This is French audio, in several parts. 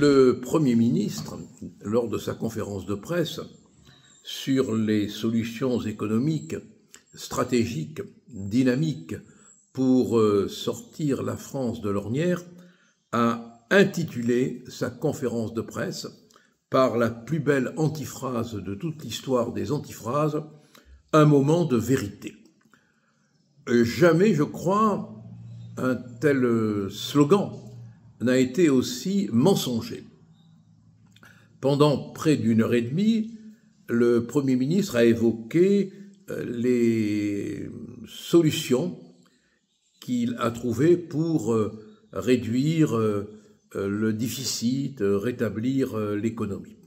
Le Premier ministre, lors de sa conférence de presse sur les solutions économiques, stratégiques, dynamiques pour sortir la France de l'ornière, a intitulé sa conférence de presse par la plus belle antiphrase de toute l'histoire des antiphrases, « Un moment de vérité ». Jamais, je crois, un tel slogan n'a été aussi mensonger. Pendant près d'une heure et demie, le Premier ministre a évoqué les solutions qu'il a trouvées pour réduire le déficit, rétablir l'économie.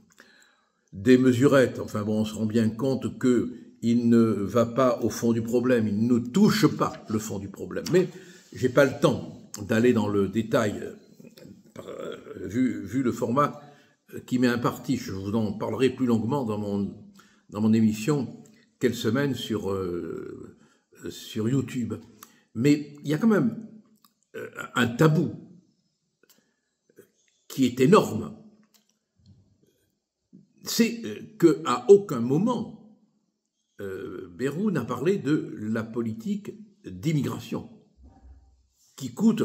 Des mesurettes, enfin bon, on se rend bien compte qu'il ne va pas au fond du problème, il ne touche pas le fond du problème. Mais je n'ai pas le temps d'aller dans le détail, vu le format qui m'est imparti. Je vous en parlerai plus longuement dans mon émission quelle semaine sur YouTube. Mais il y a quand même un tabou qui est énorme. C'est qu'à aucun moment, Bayrou n'a parlé de la politique d'immigration qui coûte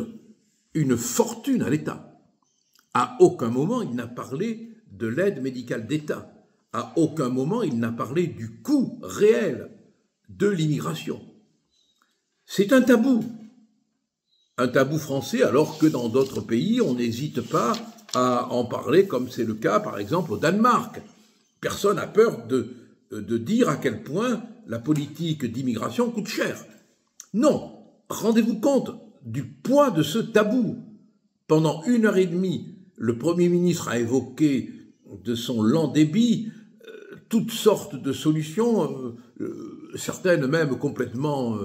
une fortune à l'État. À aucun moment, il n'a parlé de l'aide médicale d'État. À aucun moment, il n'a parlé du coût réel de l'immigration. C'est un tabou français, alors que dans d'autres pays, on n'hésite pas à en parler, comme c'est le cas, par exemple, au Danemark. Personne n'a peur de dire à quel point la politique d'immigration coûte cher. Non, rendez-vous compte du poids de ce tabou. Pendant une heure et demie, le Premier ministre a évoqué de son lent débit toutes sortes de solutions, certaines même complètement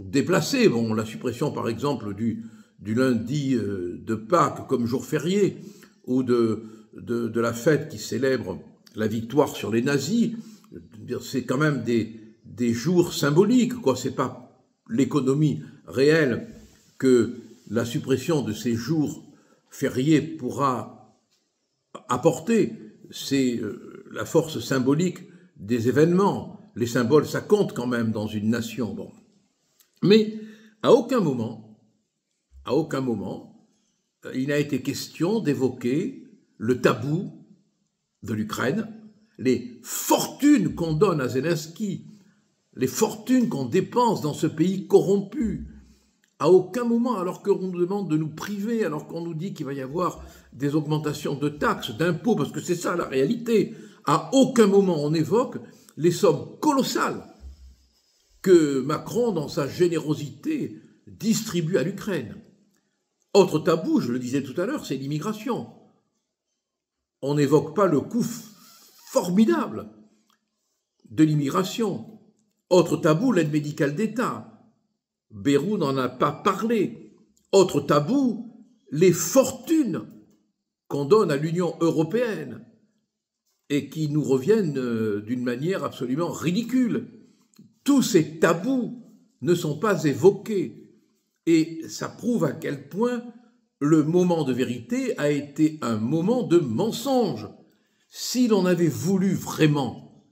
déplacées. Bon, la suppression, par exemple, du lundi de Pâques comme jour férié, ou de la fête qui célèbre la victoire sur les nazis. C'est quand même des jours symboliques, quoi. C'est pas l'économie réelle que la suppression de ces jours fériés pourra apporter, c'est la force symbolique des événements. Les symboles, ça compte quand même dans une nation. Bon. Mais à aucun moment, il n'a été question d'évoquer le tabou de l'Ukraine, les fortunes qu'on donne à Zelensky, les fortunes qu'on dépense dans ce pays corrompu. À aucun moment, alors qu'on nous demande de nous priver, alors qu'on nous dit qu'il va y avoir des augmentations de taxes, d'impôts, parce que c'est ça la réalité, à aucun moment on évoque les sommes colossales que Macron, dans sa générosité, distribue à l'Ukraine. Autre tabou, je le disais tout à l'heure, c'est l'immigration. On n'évoque pas le coût formidable de l'immigration. Autre tabou, l'aide médicale d'État. Bayrou n'en a pas parlé. Autre tabou, les fortunes qu'on donne à l'Union européenne et qui nous reviennent d'une manière absolument ridicule. Tous ces tabous ne sont pas évoqués et ça prouve à quel point le moment de vérité a été un moment de mensonge. Si l'on avait voulu vraiment,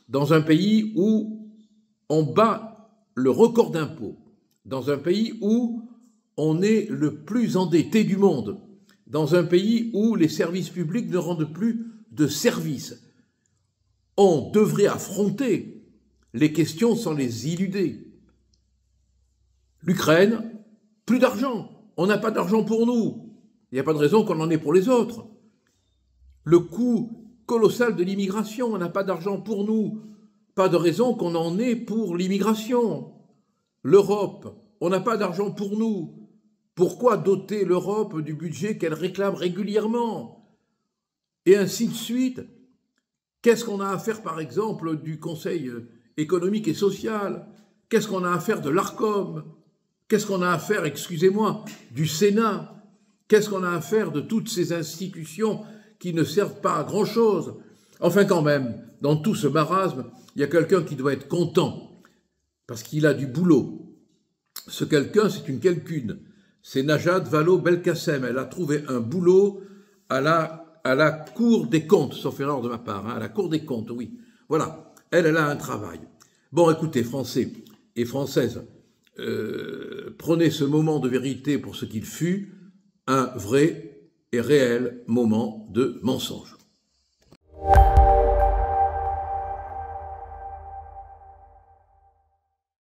dans un pays où on bat le record d'impôts, dans un pays où on est le plus endetté du monde, dans un pays où les services publics ne rendent plus de services, on devrait affronter les questions sans les éluder. L'Ukraine, plus d'argent. On n'a pas d'argent pour nous. Il n'y a pas de raison qu'on en ait pour les autres. Le coût colossal de l'immigration, on n'a pas d'argent pour nous. Pas de raison qu'on en ait pour l'immigration. L'Europe, on n'a pas d'argent pour nous. Pourquoi doter l'Europe du budget qu'elle réclame régulièrement? Et ainsi de suite. Qu'est-ce qu'on a à faire, par exemple, du Conseil économique et social? Qu'est-ce qu'on a à faire de l'ARCOM? Qu'est-ce qu'on a à faire, excusez-moi, du Sénat? Qu'est-ce qu'on a à faire de toutes ces institutions qui ne servent pas à grand-chose? Enfin, quand même, dans tout ce marasme, il y a quelqu'un qui doit être content, parce qu'il a du boulot. Ce quelqu'un, c'est une quelqu'une. c'est Najat Vallaud-Belkacem. Elle a trouvé un boulot à la Cour des comptes, sauf erreur de ma part, hein, à la Cour des comptes, oui. Voilà, elle a un travail. Bon, écoutez, Français et Françaises, prenez ce moment de vérité pour ce qu'il fut, un vrai et réel moment de mensonge.